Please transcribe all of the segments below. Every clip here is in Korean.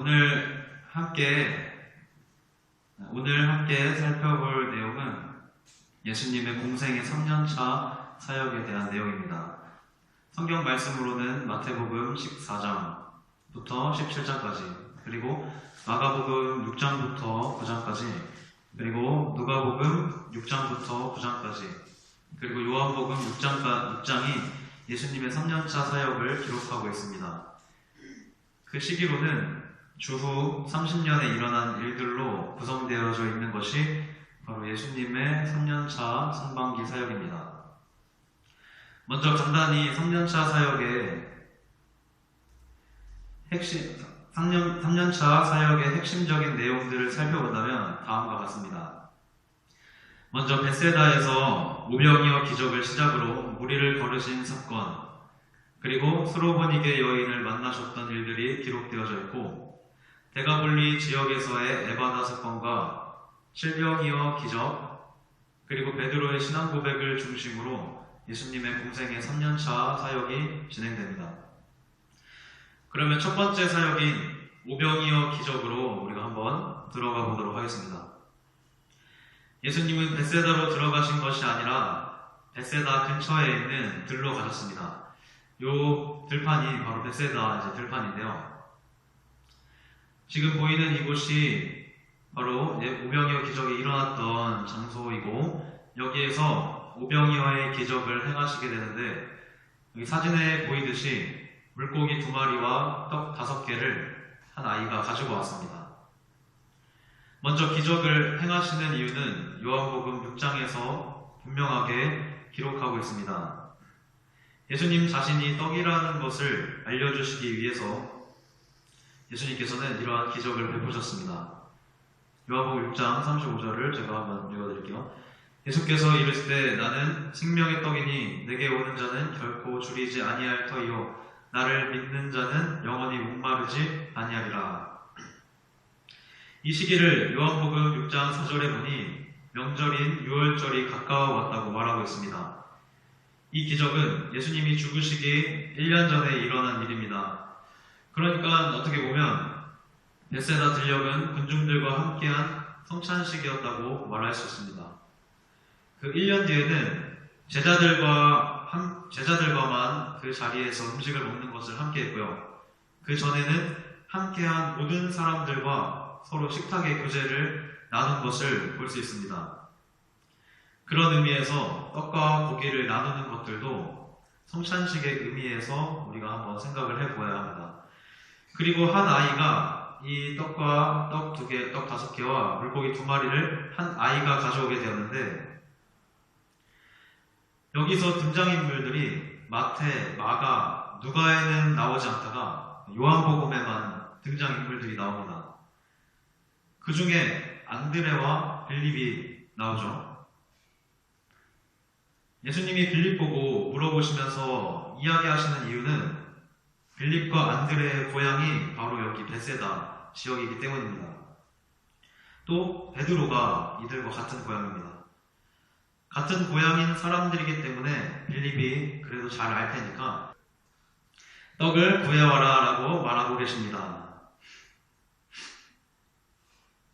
오늘 함께 살펴볼 내용은 예수님의 공생의 3년차 사역에 대한 내용입니다. 성경 말씀으로는 마태복음 14장부터 17장까지, 그리고 마가복음 6장부터 9장까지, 그리고 누가복음 6장부터 9장까지, 그리고 요한복음 6장이 예수님의 3년차 사역을 기록하고 있습니다. 그 시기로는 주후 30년에 일어난 일들로 구성되어져 있는 것이 바로 예수님의 3년차 상반기 사역입니다. 먼저 간단히 3년차 사역의 3년차 사역의 핵심적인 내용들을 살펴본다면 다음과 같습니다. 먼저 벳세다에서 오병이어 기적을 시작으로 무리를 거르신 사건, 그리고 스로보니게 여인을 만나셨던 일들이 기록되어져 있고, 데가볼리 지역에서의 에바다 사건과 실병이어 기적, 그리고 베드로의 신앙 고백을 중심으로 예수님의 공생의 3년차 사역이 진행됩니다. 그러면 첫 번째 사역인 오병이어 기적으로 우리가 한번 들어가 보도록 하겠습니다. 예수님은 벳세다로 들어가신 것이 아니라 벳세다 근처에 있는 들로 가셨습니다. 요 들판이 바로 벳세다 들판인데요. 지금 보이는 이곳이 바로 오병이어 기적이 일어났던 장소이고, 여기에서 오병이어의 기적을 행하시게 되는데, 여기 사진에 보이듯이 물고기 2마리와 떡 5개를 한 아이가 가지고 왔습니다. 먼저 기적을 행하시는 이유는 요한복음 6장에서 분명하게 기록하고 있습니다. 예수님 자신이 떡이라는 것을 알려주시기 위해서 예수님께서는 이러한 기적을 베푸셨습니다. 요한복음 6장 35절을 제가 한번 읽어드릴게요. 예수께서 이르시되 나는 생명의 떡이니 내게 오는 자는 결코 줄이지 아니할 터이요 나를 믿는 자는 영원히 목마르지 아니하리라. 이 시기를 요한복음 6장 4절에 보니 명절인 유월절이 가까워 왔다고 말하고 있습니다. 이 기적은 예수님이 죽으시기 1년 전에 일어난 일입니다. 그러니까 어떻게 보면 벳세다 들녘은 군중들과 함께한 성찬식이었다고 말할 수 있습니다. 그 1년 뒤에는 제자들과만 그 자리에서 음식을 먹는 것을 함께 했고요. 그 전에는 함께한 모든 사람들과 서로 식탁의 교제를 나눈 것을 볼 수 있습니다. 그런 의미에서 떡과 고기를 나누는 것들도 성찬식의 의미에서 우리가 한번 생각을 해보아야 합니다. 그리고 한 아이가 이 떡과 떡 2개, 떡 5개와 물고기 2마리를 한 아이가 가져오게 되었는데, 여기서 등장인물들이 마태, 마가, 누가에는 나오지 않다가 요한복음에만 등장인물들이 나옵니다. 그 중에 안드레와 빌립이 나오죠. 예수님이 빌립 보고 물어보시면서 이야기하시는 이유는 빌립과 안드레의 고향이 바로 여기 벳세다 지역이기 때문입니다. 또 베드로가 이들과 같은 고향입니다. 같은 고향인 사람들이기 때문에 빌립이 그래도 잘 알 테니까 떡을 구해와라 라고 말하고 계십니다.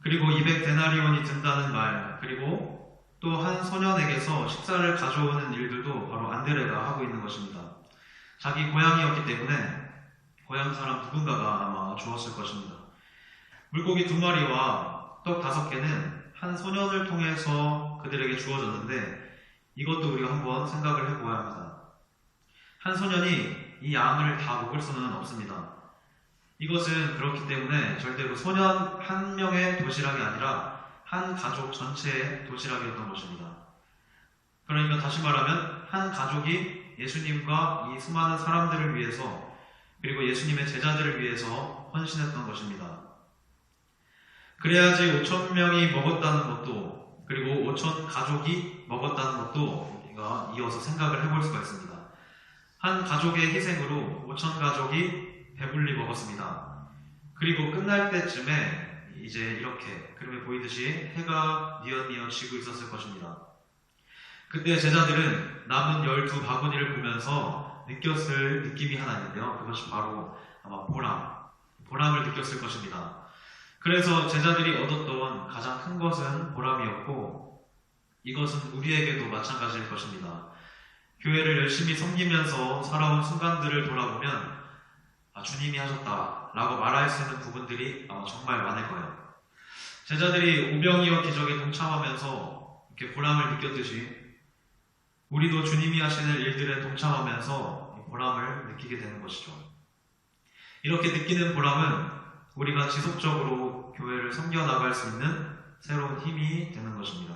그리고 200데나리온이 든다는 말, 그리고 또 한 소년에게서 식사를 가져오는 일들도 바로 안드레가 하고 있는 것입니다. 자기 고향이었기 때문에 고향 사람 누군가가 아마 주었을 것입니다. 물고기 2마리와 떡 5개는 한 소년을 통해서 그들에게 주어졌는데, 이것도 우리가 한번 생각을 해보아야 합니다. 한 소년이 이 양을 다 먹을 수는 없습니다. 이것은 그렇기 때문에 절대로 소년 한 명의 도시락이 아니라 한 가족 전체의 도시락이었던 것입니다. 그러니까 다시 말하면 한 가족이 예수님과 이 수많은 사람들을 위해서, 그리고 예수님의 제자들을 위해서 헌신했던 것입니다. 그래야지 5,000명이 먹었다는 것도, 그리고 5,000 가족이 먹었다는 것도 우리가 이어서 생각을 해볼 수가 있습니다. 한 가족의 희생으로 5,000 가족이 배불리 먹었습니다. 그리고 끝날 때쯤에 이제 이렇게 그림에 보이듯이 해가 뉘엿뉘엿 지고 있었을 것입니다. 그때 제자들은 남은 12바구니를 보면서 느꼈을 느낌이 하나 있는데요. 그것이 바로 아마 보람 보람을 느꼈을 것입니다. 그래서 제자들이 얻었던 가장 큰 것은 보람이었고 이것은 우리에게도 마찬가지일 것입니다. 교회를 열심히 섬기면서 살아온 순간들을 돌아보면 주님이 하셨다 라고 말할 수 있는 부분들이 아마 정말 많을 거예요. 제자들이 오병이어 기적에 동참하면서 이렇게 보람을 느꼈듯이 우리도 주님이 하시는 일들에 동참하면서 보람을 느끼게 되는 것이죠. 이렇게 느끼는 보람은 우리가 지속적으로 교회를 섬겨나갈 수 있는 새로운 힘이 되는 것입니다.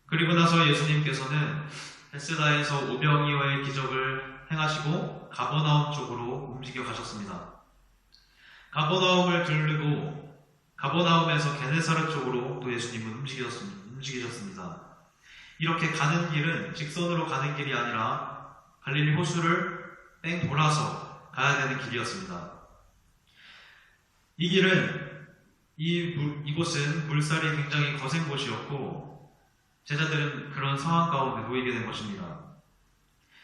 그리고 나서 예수님께서는 베세다에서 오병이어의 기적을 행하시고 가버나움 쪽으로 움직여 가셨습니다. 가버나움을 들르고 가버나움에서 게네사렛 쪽으로 또 예수님은 움직이셨습니다. 이렇게 가는 길은 직선으로 가는 길이 아니라 갈릴리 호수를 뺑 돌아서 가야 되는 길이었습니다. 이 길은 이곳은 물살이 굉장히 거센 곳이었고 제자들은 그런 상황 가운데 놓이게 된 것입니다.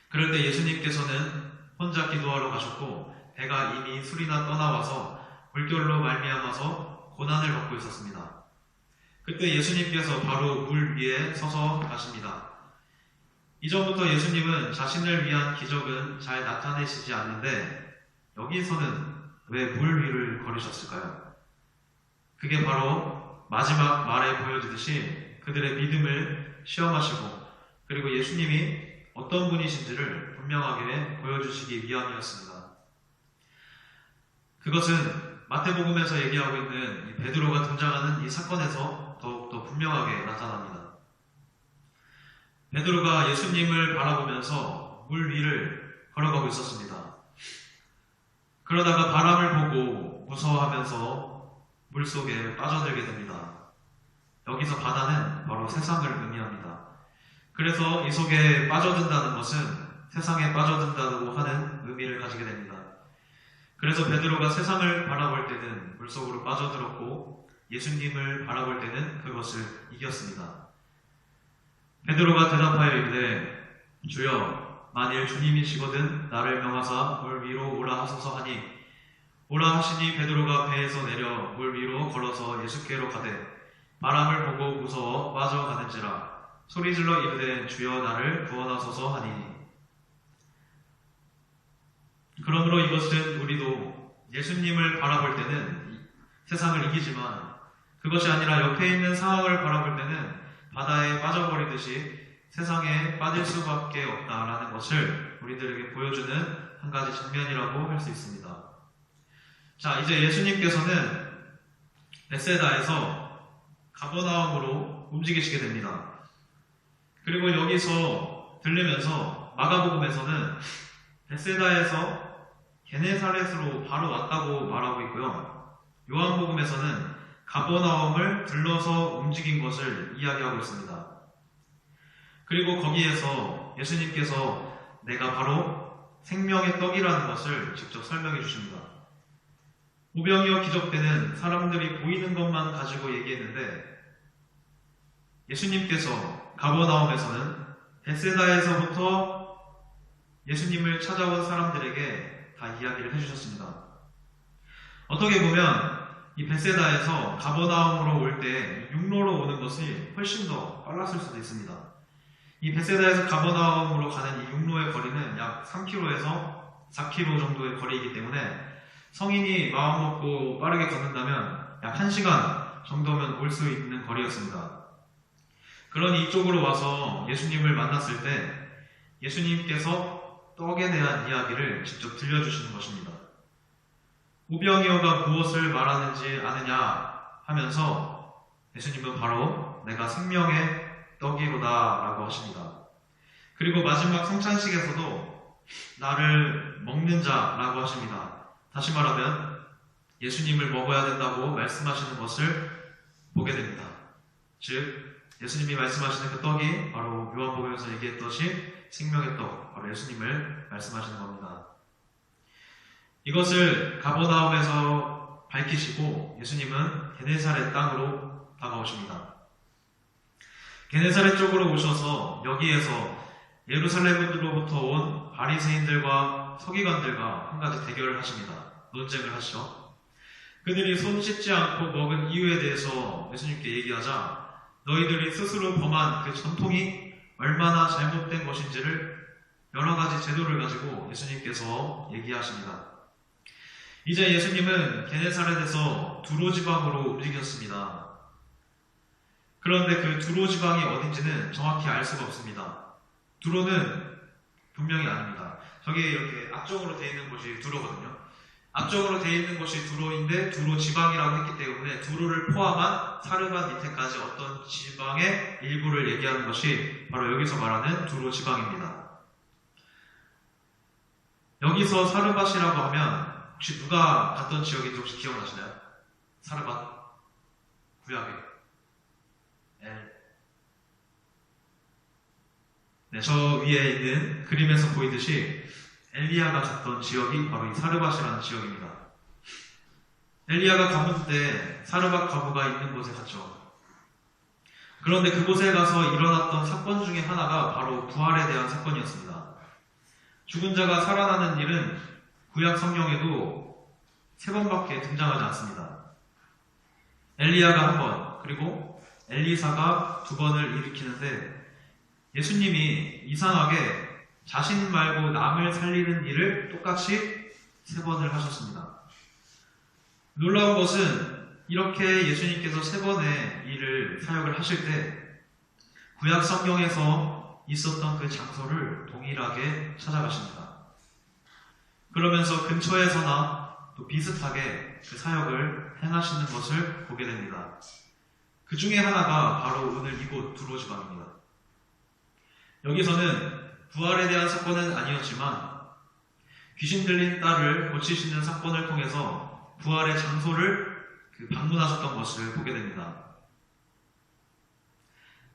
그럴 때 예수님께서는 혼자 기도하러 가셨고 배가 이미 술이나 떠나와서 물결로 말미암아서 고난을 받고 있었습니다. 그때 예수님께서 바로 물 위에 서서 가십니다. 이전부터 예수님은 자신을 위한 기적은 잘 나타내시지 않는데 여기서는 왜 물 위를 걸으셨을까요? 그게 바로 마지막 말에 보여주듯이 그들의 믿음을 시험하시고 그리고 예수님이 어떤 분이신지를 분명하게 보여주시기 위함이었습니다. 그것은 마태복음에서 얘기하고 있는 베드로가 등장하는 이 사건에서 더욱더 분명하게 나타납니다. 베드로가 예수님을 바라보면서 물 위를 걸어가고 있었습니다. 그러다가 바람을 보고 무서워하면서 물속에 빠져들게 됩니다. 여기서 바다는 바로 세상을 의미합니다. 그래서 이 속에 빠져든다는 것은 세상에 빠져든다고 하는 의미를 가지게 됩니다. 그래서 베드로가 세상을 바라볼 때는 물속으로 빠져들었고 예수님을 바라볼 때는 그것을 이겼습니다. 베드로가 대답하여 이르되 주여 만일 주님이시거든 나를 명하사 물 위로 오라 하소서 하니 오라 하시니 베드로가 배에서 내려 물 위로 걸어서 예수께로 가되 바람을 보고 무서워 빠져가는지라 소리질러 이르되 주여 나를 구원하소서 하니 그러므로 이것은 우리도 예수님을 바라볼 때는 세상을 이기지만 그것이 아니라 옆에 있는 상황을 바라볼 때는 바다에 빠져버리듯이 세상에 빠질 수밖에 없다라는 것을 우리들에게 보여주는 한 가지 장면이라고 할 수 있습니다. 자, 이제 예수님께서는 베세다에서 가버나움으로 움직이시게 됩니다. 그리고 여기서 들리면서 마가복음에서는 베세다에서 게네사렛으로 바로 왔다고 말하고 있고요. 요한복음에서는 가버나움을 들러서 움직인 것을 이야기하고 있습니다. 그리고 거기에서 예수님께서 내가 바로 생명의 떡이라는 것을 직접 설명해 주십니다. 오병이어 기적 때는 사람들이 보이는 것만 가지고 얘기했는데 예수님께서 가버나움에서는 베세다에서부터 예수님을 찾아온 사람들에게 다 이야기를 해주셨습니다. 어떻게 보면 이 베세다에서 가버나움으로 올 때 육로로 오는 것이 훨씬 더 빨랐을 수도 있습니다. 이 베세다에서 가버나움으로 가는 이 육로의 거리는 약 3km에서 4km 정도의 거리이기 때문에 성인이 마음 먹고 빠르게 걷는다면 약 1시간 정도면 올 수 있는 거리였습니다. 그러니 이쪽으로 와서 예수님을 만났을 때 예수님께서 떡에 대한 이야기를 직접 들려주시는 것입니다. 오병이어가 무엇을 말하는지 아느냐 하면서 예수님은 바로 내가 생명의 떡이로다 라고 하십니다. 그리고 마지막 성찬식에서도 나를 먹는 자라고 하십니다. 다시 말하면 예수님을 먹어야 된다고 말씀하시는 것을 보게 됩니다. 즉 예수님이 말씀하시는 그 떡이 바로 요한복음에서 얘기했듯이 생명의 떡, 바로 예수님을 말씀하시는 겁니다. 이것을 가버나움에서 밝히시고 예수님은 게네사렛 땅으로 다가오십니다. 게네사렛 쪽으로 오셔서 여기에서 예루살렘으로부터 온 바리새인들과 서기관들과 한 가지 대결을 하십니다. 논쟁을 하시죠. 그들이 손 씻지 않고 먹은 이유에 대해서 예수님께 얘기하자 너희들이 스스로 범한 그 전통이 얼마나 잘못된 것인지를 여러 가지 제도를 가지고 예수님께서 얘기하십니다. 이제 예수님은 게네사렛에서 두로 지방으로 움직였습니다. 그런데 그 두로 지방이 어딘지는 정확히 알 수가 없습니다. 두로는 분명히 아닙니다. 저기 이렇게 앞쪽으로 되어 있는 곳이 두로거든요. 앞쪽으로 되어 있는 곳이 두로인데 두로 지방이라고 했기 때문에 두로를 포함한 사르밧 밑에까지 어떤 지방의 일부를 얘기하는 것이 바로 여기서 말하는 두로 지방입니다. 여기서 사르밧이라고 하면 혹시 누가 갔던 지역인지 혹시 기억나시나요? 사르밧 구약에 네, 저 위에 있는 그림에서 보이듯이 엘리야가 갔던 지역이 바로 이 사르밧이라는 지역입니다. 엘리야가 가문 때 사르밧 과부가 있는 곳에 갔죠. 그런데 그곳에 가서 일어났던 사건 중에 하나가 바로 부활에 대한 사건이었습니다. 죽은 자가 살아나는 일은 구약 성경에도 3번밖에 등장하지 않습니다. 엘리야가 1번, 그리고 엘리사가 2번을 일으키는데 예수님이 이상하게 자신 말고 남을 살리는 일을 똑같이 3번을 하셨습니다. 놀라운 것은 이렇게 예수님께서 3번의 일을 사역을 하실 때 구약 성경에서 있었던 그 장소를 동일하게 찾아가십니다. 그러면서 근처에서나 또 비슷하게 그 사역을 행하시는 것을 보게 됩니다. 그 중에 하나가 바로 오늘 이곳 두로 지방입니다. 여기서는 부활에 대한 사건은 아니었지만 귀신 들린 딸을 고치시는 사건을 통해서 부활의 장소를 방문하셨던 것을 보게 됩니다.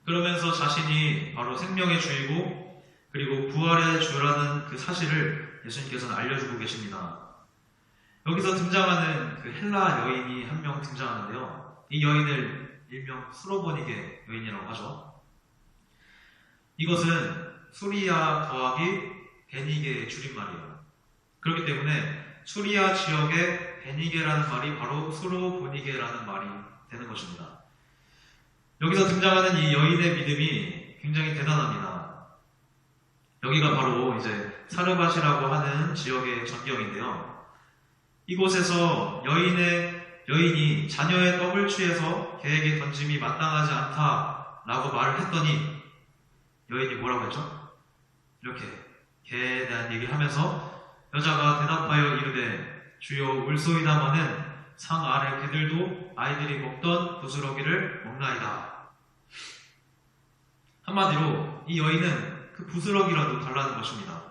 그러면서 자신이 바로 생명의 주이고 그리고 부활의 주라는 그 사실을 예수님께서는 알려주고 계십니다. 여기서 등장하는 그 헬라 여인이 한 명 등장하는데요. 이 여인을 일명 수로보니게 여인이라고 하죠. 이것은 수리아 더하기 베니게의 줄임말이에요. 그렇기 때문에 수리아 지역의 베니게라는 말이 바로 수로보니게라는 말이 되는 것입니다. 여기서 등장하는 이 여인의 믿음이 굉장히 대단합니다. 여기가 바로 이제 사르밧이라고 하는 지역의 전경인데요. 이곳에서 여인이 자녀의 떡을 취해서 개에게 던짐이 마땅하지 않다라고 말을 했더니 여인이 뭐라고 했죠? 이렇게 개에 대한 얘기를 하면서 여자가 대답하여 이르되 주여 울소이다마는 상 아래 개들도 아이들이 먹던 부스러기를 먹나이다. 한마디로 이 여인은 그 부스러기라도 달라는 것입니다.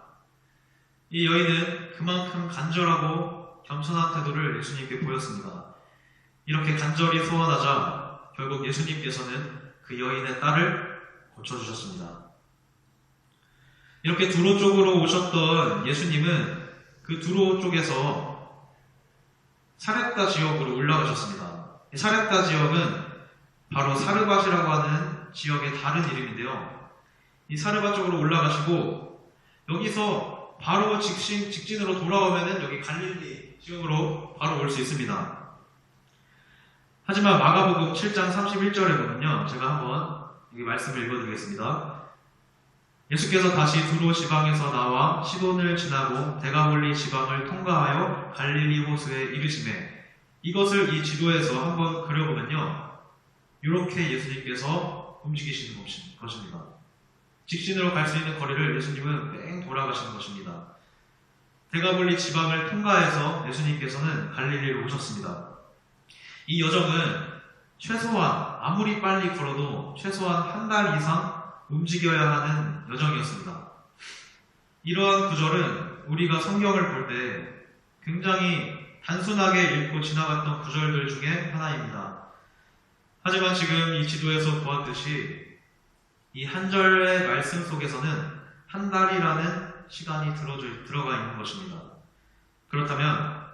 이 여인은 그만큼 간절하고 겸손한 태도를 예수님께 보였습니다. 이렇게 간절히 소원하자 결국 예수님께서는 그 여인의 딸을 고쳐주셨습니다. 이렇게 두로 쪽으로 오셨던 예수님은 그 두로 쪽에서 사렙다 지역으로 올라가셨습니다. 이 사렙다 지역은 바로 사르밧이라고 하는 지역의 다른 이름인데요. 이 사르밧 쪽으로 올라가시고 여기서 바로 직진으로 돌아오면은 여기 갈릴리 지역으로 바로 올 수 있습니다. 하지만 마가복음 7장 31절에 보면요. 제가 한번 여기 말씀을 읽어드리겠습니다. 예수께서 다시 두로 지방에서 나와 시돈을 지나고 데가볼리 지방을 통과하여 갈릴리 호수에 이르시매 이것을 이 지도에서 한번 그려보면요. 이렇게 예수님께서 움직이시는 것입니다. 직진으로 갈 수 있는 거리를 예수님은 뺑 돌아가시는 것입니다. 데가볼리 지방을 통과해서 예수님께서는 갈릴리로 오셨습니다. 이 여정은 최소한 아무리 빨리 걸어도 최소한 1달 이상 움직여야 하는 여정이었습니다. 이러한 구절은 우리가 성경을 볼 때 굉장히 단순하게 읽고 지나갔던 구절들 중에 하나입니다. 하지만 지금 이 지도에서 보았듯이 이 한 절의 말씀 속에서는 1달이라는 시간이 들어가 있는 것입니다. 그렇다면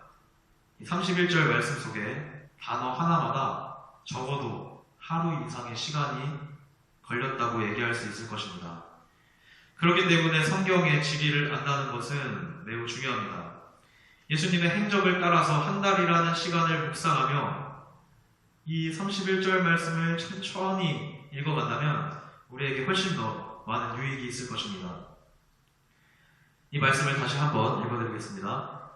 31절 말씀 속에 단어 하나마다 적어도 하루 이상의 시간이 걸렸다고 얘기할 수 있을 것입니다. 그렇기 때문에 성경의 지리를 안다는 것은 매우 중요합니다. 예수님의 행적을 따라서 한 달이라는 시간을 묵상하며 이 31절 말씀을 천천히 읽어간다면 우리에게 훨씬 더 많은 유익이 있을 것입니다. 이 말씀을 다시 한번 읽어드리겠습니다.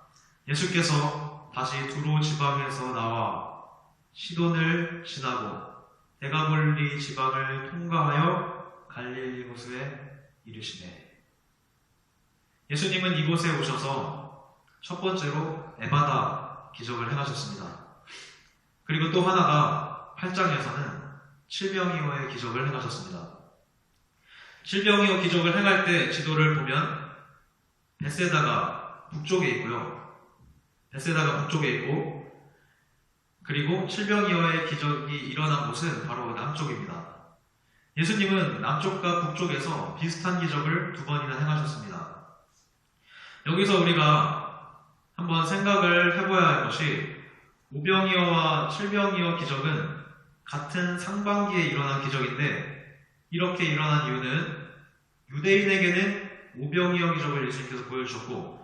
예수께서 다시 두로 지방에서 나와 시돈을 지나고 데가볼리 지방을 통과하여 갈릴리 호수에 이르시네. 예수님은 이곳에 오셔서 첫 번째로 에바다 기적을 행하셨습니다. 그리고 또 하나가 8장에서는 칠병이어의 기적을 행하셨습니다. 칠병이어 기적을 행할 때 지도를 보면 벳세다가 북쪽에 있고요. 벳세다가 북쪽에 있고, 그리고 칠병이어의 기적이 일어난 곳은 바로 남쪽입니다. 예수님은 남쪽과 북쪽에서 비슷한 기적을 2번이나 행하셨습니다. 여기서 우리가 한번 생각을 해봐야 할 것이 오병이어와 칠병이어 기적은 같은 상반기에 일어난 기적인데 이렇게 일어난 이유는 유대인에게는 오병이어 기적을 예수님께서 보여주셨고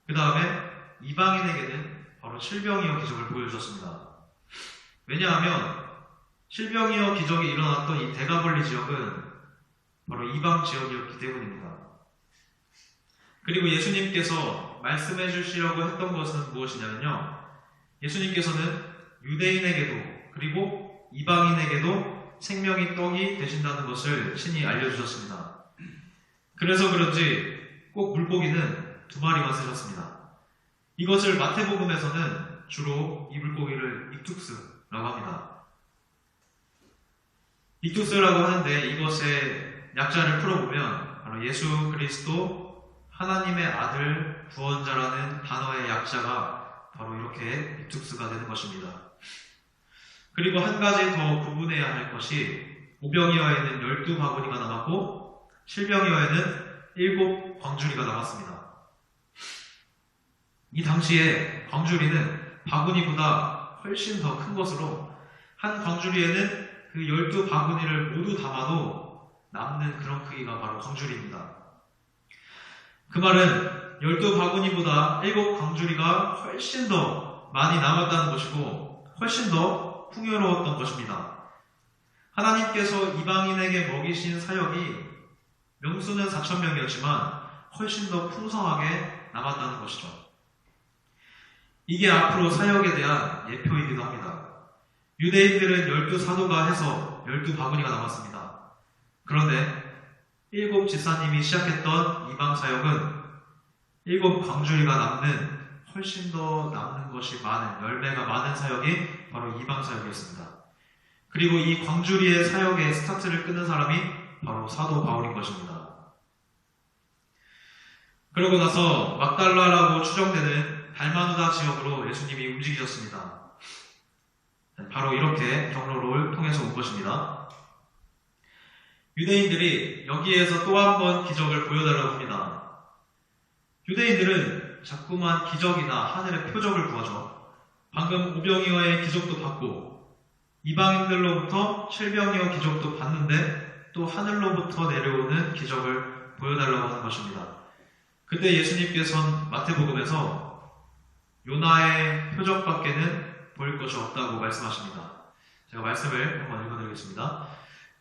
그 다음에 이방인에게는 바로 칠병이어 기적을 보여주셨습니다. 왜냐하면 칠병이어 기적이 일어났던 이 데가볼리 지역은 바로 이방 지역이었기 때문입니다. 그리고 예수님께서 말씀해 주시려고 했던 것은 무엇이냐면요. 예수님께서는 유대인에게도 그리고 이방인에게도 생명의 떡이 되신다는 것을 친히 알려주셨습니다. 그래서 그런지 꼭 물고기는 2마리만 쓰셨습니다. 이것을 마태복음에서는 주로 이 물고기를 익투스라고 합니다. 익투스라고 하는데 이것의 약자를 풀어보면 바로 예수 그리스도 하나님의 아들 구원자라는 단어의 약자가 바로 이렇게 익투스가 되는 것입니다. 그리고 한 가지 더 구분해야 할 것이 오병이어에는 12바구니가 남았고 칠병이어에는 7 광주리가 남았습니다. 이 당시에 광주리는 바구니보다 훨씬 더 큰 것으로 한 광주리에는 그 12바구니를 모두 담아도 남는 그런 크기가 바로 광주리입니다. 그 말은 12바구니보다 7 광주리가 훨씬 더 많이 남았다는 것이고 훨씬 더 풍요로웠던 것입니다. 하나님께서 이방인에게 먹이신 사역이 명수는 4,000명이었지만 훨씬 더 풍성하게 남았다는 것이죠. 이게 앞으로 사역에 대한 예표이기도 합니다. 유대인들은 12사도가 해서 12바구니가 남았습니다. 그런데 7 지사님이 시작했던 이방 사역은 7 광주리가 남는 훨씬 더 남는 것이 많은 열매가 많은 사역이 바로 이방 사역이었습니다. 그리고 이 광주리의 사역의 스타트를 끊는 사람이 바로 사도 바울인 것입니다. 그러고 나서 막달라라고 추정되는 달마누다 지역으로 예수님이 움직이셨습니다. 바로 이렇게 경로를 통해서 온 것입니다. 유대인들이 여기에서 또 한 번 기적을 보여달라고 합니다. 유대인들은 자꾸만 기적이나 하늘의 표적을 구하죠. 방금 오병이어의 기적도 받고 이방인들로부터 칠병이어 기적도 받는데 또 하늘로부터 내려오는 기적을 보여달라고 하는 것입니다. 그때 예수님께서는 마태복음에서 요나의 표적밖에는 보일 것이 없다고 말씀하십니다. 제가 말씀을 한번 읽어드리겠습니다.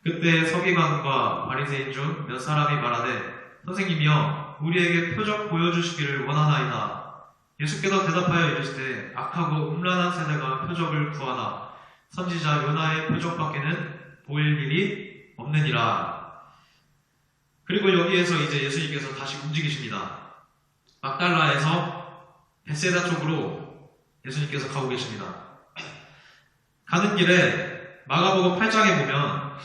그때 서기관과 바리새인 중 몇 사람이 말하되 선생님이여 우리에게 표적 보여주시기를 원하나이다. 예수께서 대답하여 이르시되 악하고 음란한 세대가 표적을 구하나 선지자 요나의 표적밖에는 보일 일이 없느니라. 그리고 여기에서 이제 예수님께서 다시 움직이십니다. 막달라에서 벳세다 쪽으로 예수님께서 가고 계십니다. 가는 길에 마가복음 8장에 보면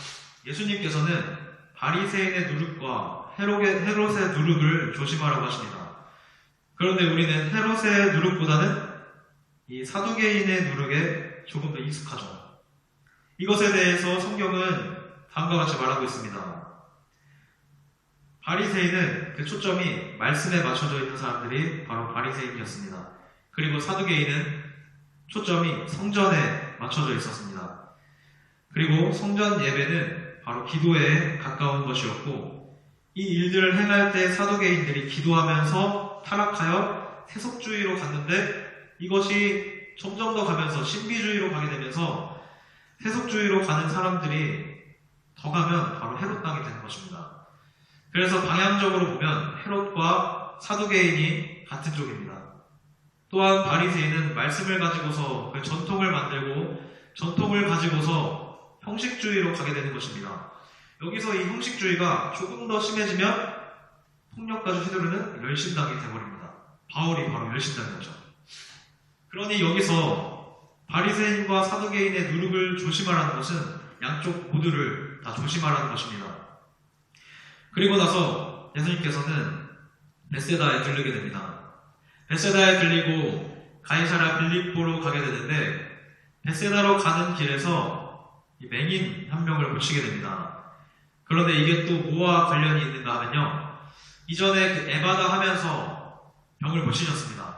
예수님께서는 바리새인의 누룩과 헤롯의 누룩을 조심하라고 하십니다. 그런데 우리는 헤롯의 누룩보다는 이 사두개인의 누룩에 조금 더 익숙하죠. 이것에 대해서 성경은 다음과 같이 말하고 있습니다. 바리새인은 그 초점이 말씀에 맞춰져 있는 사람들이 바로 바리새인이었습니다. 그리고 사두개인은 초점이 성전에 맞춰져 있었습니다. 그리고 성전 예배는 바로 기도에 가까운 것이었고 이 일들을 행할 때 사두개인들이 기도하면서 타락하여 세속주의로 갔는데 이것이 점점 더 가면서 신비주의로 가게 되면서 세속주의로 가는 사람들이 더 가면 바로 헤롯 땅이 되는 것입니다. 그래서 방향적으로 보면 헤롯과 사두개인이 같은 쪽입니다. 또한 바리새인은 말씀을 가지고서 그 전통을 만들고 전통을 가지고서 형식주의로 가게 되는 것입니다. 여기서 이 형식주의가 조금 더 심해지면 폭력까지 휘두르는 열심당이 되어버립니다. 바울이 바로 열심당이었죠. 그러니 여기서 바리새인과 사두개인의 누룩을 조심하라는 것은 양쪽 모두를 다 조심하라는 것입니다. 그리고 나서 예수님께서는 벳세다에 들르게 됩니다. 벳세다에 들리고 가이사랴 빌립보로 가게 되는데 벳세다로 가는 길에서 이 맹인 한 명을 고치게 됩니다. 그런데 이게 또 뭐와 관련이 있는가 하면요. 이전에 그 에바다 하면서 병을 고치셨습니다.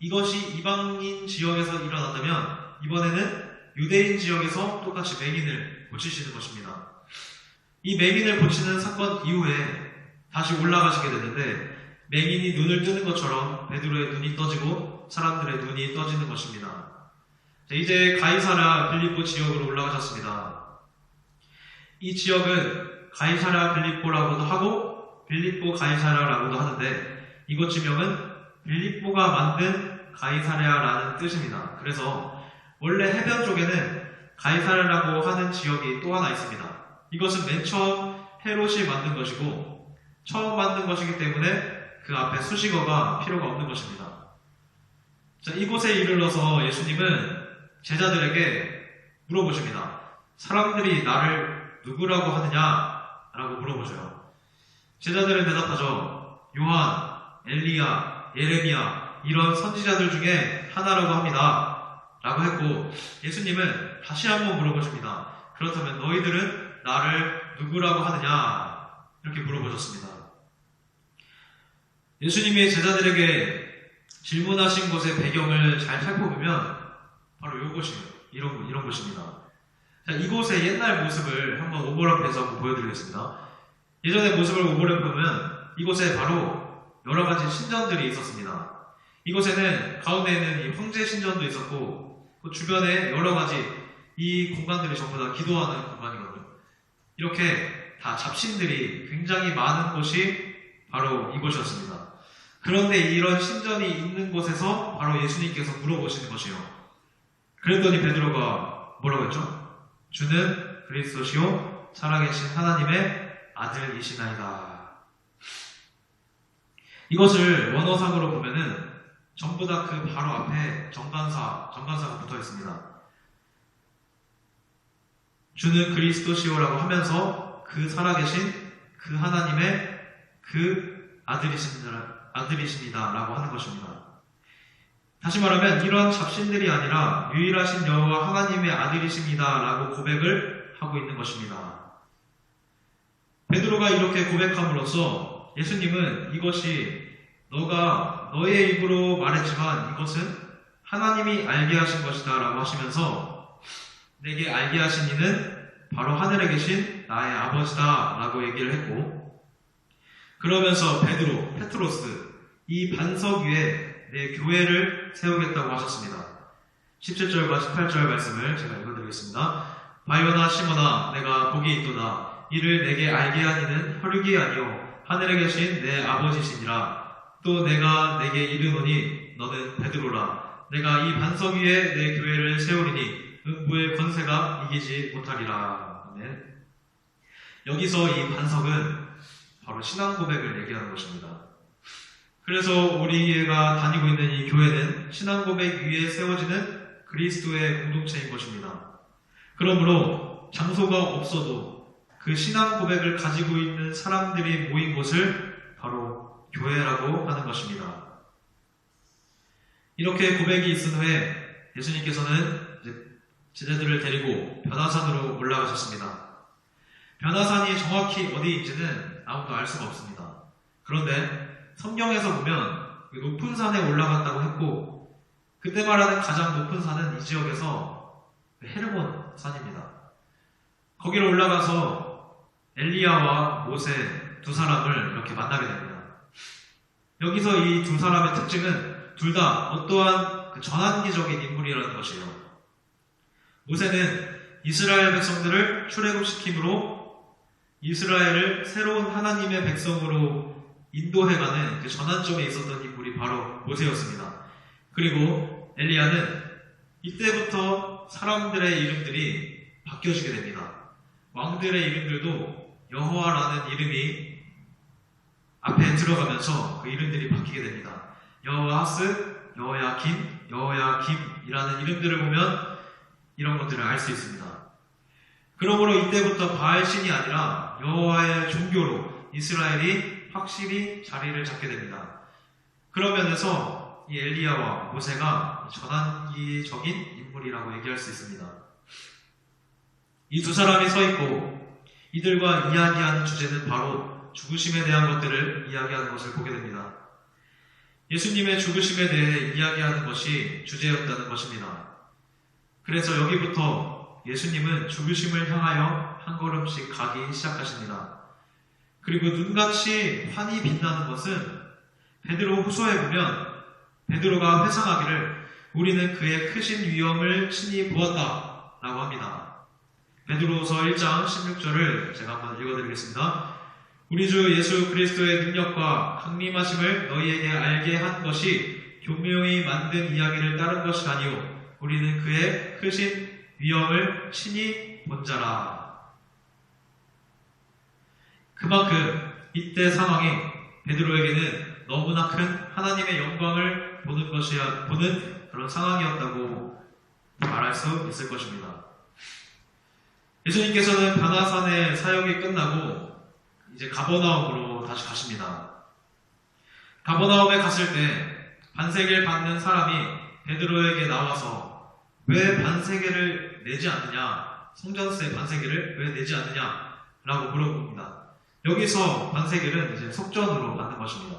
이것이 이방인 지역에서 일어났다면 이번에는 유대인 지역에서 똑같이 맹인을 고치시는 것입니다. 이 맹인을 고치는 사건 이후에 다시 올라가시게 되는데 맹인이 눈을 뜨는 것처럼 베드로의 눈이 떠지고 사람들의 눈이 떠지는 것입니다. 이제 가이사랴 빌립보 지역으로 올라가셨습니다. 이 지역은 가이사랴 빌립보라고도 하고 빌립보 가이사랴라고도 하는데 이곳 지명은 빌립보가 만든 가이사랴라는 뜻입니다. 그래서 원래 해변 쪽에는 가이사랴라고 하는 지역이 또 하나 있습니다. 이것은 맨 처음 헤롯이 만든 것이고 처음 만든 것이기 때문에 그 앞에 수식어가 필요가 없는 것입니다. 자, 이곳에 이르러서 예수님은 제자들에게 물어보십니다. 사람들이 나를 누구라고 하느냐? 라고 물어보죠. 제자들은 대답하죠. 요한, 엘리야, 예레미야 이런 선지자들 중에 하나라고 합니다. 라고 했고 예수님은 다시 한번 물어보십니다. 그렇다면 너희들은 나를 누구라고 하느냐? 이렇게 물어보셨습니다. 예수님이 제자들에게 질문하신 것의 배경을 잘 살펴보면 바로 이것이에요. 이런 곳입니다. 자, 이곳의 옛날 모습을 한번 오버랩해서 한번 보여드리겠습니다. 예전의 모습을 오버랩하면 이곳에 바로 여러 가지 신전들이 있었습니다. 이곳에는 가운데에는 이 황제 신전도 있었고 그 주변에 여러 가지 이 공간들이 전부 다 기도하는 공간이거든요. 이렇게 다 잡신들이 굉장히 많은 곳이 바로 이곳이었습니다. 그런데 이런 신전이 있는 곳에서 바로 예수님께서 물어보시는 것이요. 그랬더니 베드로가 뭐라고 했죠? 주는 그리스도시요 살아계신 하나님의 아들이시나이다. 이것을 원어상으로 보면은 전부 다 그 바로 앞에 정관사가 붙어 있습니다. 주는 그리스도시요라고 하면서 그 살아계신 그 하나님의 그 아들이십니다라고 하는 것입니다. 다시 말하면 이런 잡신들이 아니라 유일하신 여호와 하나님의 아들이십니다라고 고백을 하고 있는 것입니다. 베드로가 이렇게 고백함으로써 예수님은 이것이 너가 너의 입으로 말했지만 이것은 하나님이 알게 하신 것이다 라고 하시면서 내게 알게 하신 이는 바로 하늘에 계신 나의 아버지다 라고 얘기를 했고 그러면서 페트로스 이 반석 위에 내 교회를 세우겠다고 하셨습니다. 17절과 18절 말씀을 제가 읽어드리겠습니다. 바요나 시몬아 내가 복이 있도다. 이를 내게 알게 한 이는 혈육이 아니요 하늘에 계신 내 아버지시니라. 또 내가 내게 이르노니 너는 베드로라. 내가 이 반석 위에 내 교회를 세우리니 음부의 권세가 이기지 못하리라. 아멘. 여기서 이 반석은 바로 신앙 고백을 얘기하는 것입니다. 그래서 우리가 다니고 있는 이 교회는 신앙 고백 위에 세워지는 그리스도의 공동체인 것입니다. 그러므로 장소가 없어도 그 신앙 고백을 가지고 있는 사람들이 모인 곳을 바로 교회라고 하는 것입니다. 이렇게 고백이 있은 후에 예수님께서는 제자들을 데리고 변화산으로 올라가셨습니다. 변화산이 정확히 어디인지는 아무도 알 수가 없습니다. 그런데 성경에서 보면 높은 산에 올라갔다고 했고 그때 말하는 가장 높은 산은 이 지역에서 헤르몬 산입니다. 거기로 올라가서 엘리야와 모세 두 사람을 이렇게 만나게 됩니다. 여기서 이 두 사람의 특징은 둘 다 어떠한 전환기적인 인물이라는 것이에요. 모세는 이스라엘 백성들을 출애굽시킴으로 이스라엘을 새로운 하나님의 백성으로 인도해가는 그 전환점에 있었던 인물이 바로 모세였습니다. 그리고 엘리야는 이때부터 사람들의 이름들이 바뀌어지게 됩니다. 왕들의 이름들도 여호와라는 이름이 앞에 들어가면서 그 이름들이 바뀌게 됩니다. 여호아스, 여호야김, 여호야김이라는 이름들을 보면 이런 것들을 알 수 있습니다. 그러므로 이때부터 바알신이 아니라 여호와의 종교로 이스라엘이 확실히 자리를 잡게 됩니다. 그런 면에서 이 엘리야와 모세가 전환기적인 인물이라고 얘기할 수 있습니다. 이 두 사람이 서 있고 이들과 이야기하는 주제는 바로 죽으심에 대한 것들을 이야기하는 것을 보게 됩니다. 예수님의 죽으심에 대해 이야기하는 것이 주제였다는 것입니다. 그래서 여기부터 예수님은 죽으심을 향하여 한 걸음씩 가기 시작하십니다. 그리고 눈같이 환히 빛나는 것은 베드로 후서에 보면 베드로가 회상하기를 우리는 그의 크신 위엄을 친히 보았다 라고 합니다. 베드로후서 1장 16절을 제가 한번 읽어드리겠습니다. 우리 주 예수 그리스도의 능력과 강림하심을 너희에게 알게 한 것이 교묘히 만든 이야기를 따른 것이 아니오 우리는 그의 크신 위엄을 친히 본 자라. 그만큼 이때 상황이 베드로에게는 너무나 큰 하나님의 영광을 보는 그런 상황이었다고 말할 수 있을 것입니다. 예수님께서는 바나산의 사역이 끝나고 이제 가버나움으로 다시 가십니다. 가버나움에 갔을 때 반세계를 받는 사람이 베드로에게 나와서 왜 반세계를 내지 않느냐, 성전세 반세계를 왜 내지 않느냐 라고 물어봅니다. 여기서 반세계는 이제 속전으로 받는 것입니다.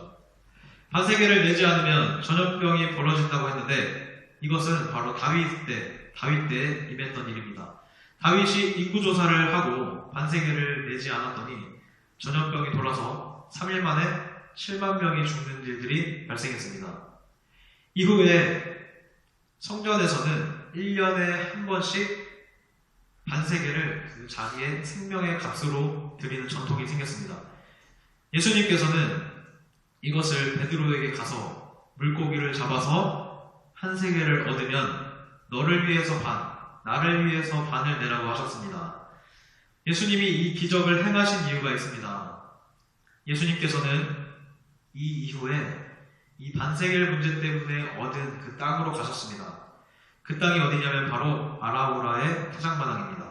반세계를 내지 않으면 전염병이 벌어진다고 했는데 이것은 바로 다윗 때 임했던 일입니다. 다윗이 인구조사를 하고 반세계를 내지 않았더니 전염병이 돌아서 3일 만에 7만 명이 죽는 일들이 발생했습니다. 이후에 성전에서는 1년에 한 번씩 반세계를 그 자기의 생명의 값으로 드리는 전통이 생겼습니다. 예수님께서는 이것을 베드로에게 가서 물고기를 잡아서 한 세계를 얻으면 너를 위해서 반, 나를 위해서 반을 내라고 하셨습니다. 예수님이 이 기적을 행하신 이유가 있습니다. 예수님께서는 이 이후에 이 반세겔 문제 때문에 얻은 그 땅으로 가셨습니다. 그 땅이 어디냐면 바로 아라우라의 타작마당입니다.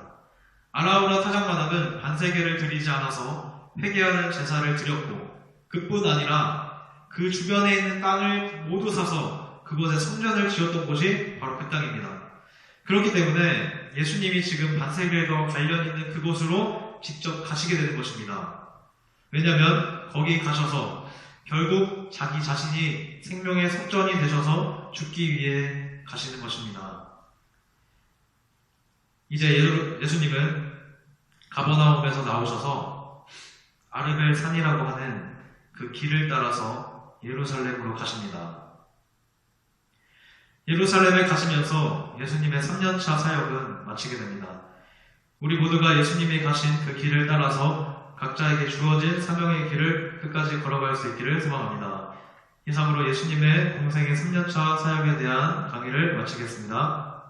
아라우라 타작마당은 반세겔을 드리지 않아서 회개하는 제사를 드렸고 그뿐 아니라 그 주변에 있는 땅을 모두 사서 그곳에 성전을 지었던 곳이 바로 그 땅입니다. 그렇기 때문에 예수님이 지금 반세겔과 관련 있는 그곳으로 직접 가시게 되는 것입니다. 왜냐하면 거기 가셔서 결국 자기 자신이 생명의 속전이 되셔서 죽기 위해 가시는 것입니다. 이제 예수님은 가버나움에서 나오셔서 아르벨 산이라고 하는 그 길을 따라서 예루살렘으로 가십니다. 예루살렘에 가시면서 예수님의 3년차 사역은 마치게 됩니다. 우리 모두가 예수님이 가신 그 길을 따라서 각자에게 주어진 사명의 길을 끝까지 걸어갈 수 있기를 소망합니다. 이상으로 예수님의 공생의 3년차 사역에 대한 강의를 마치겠습니다.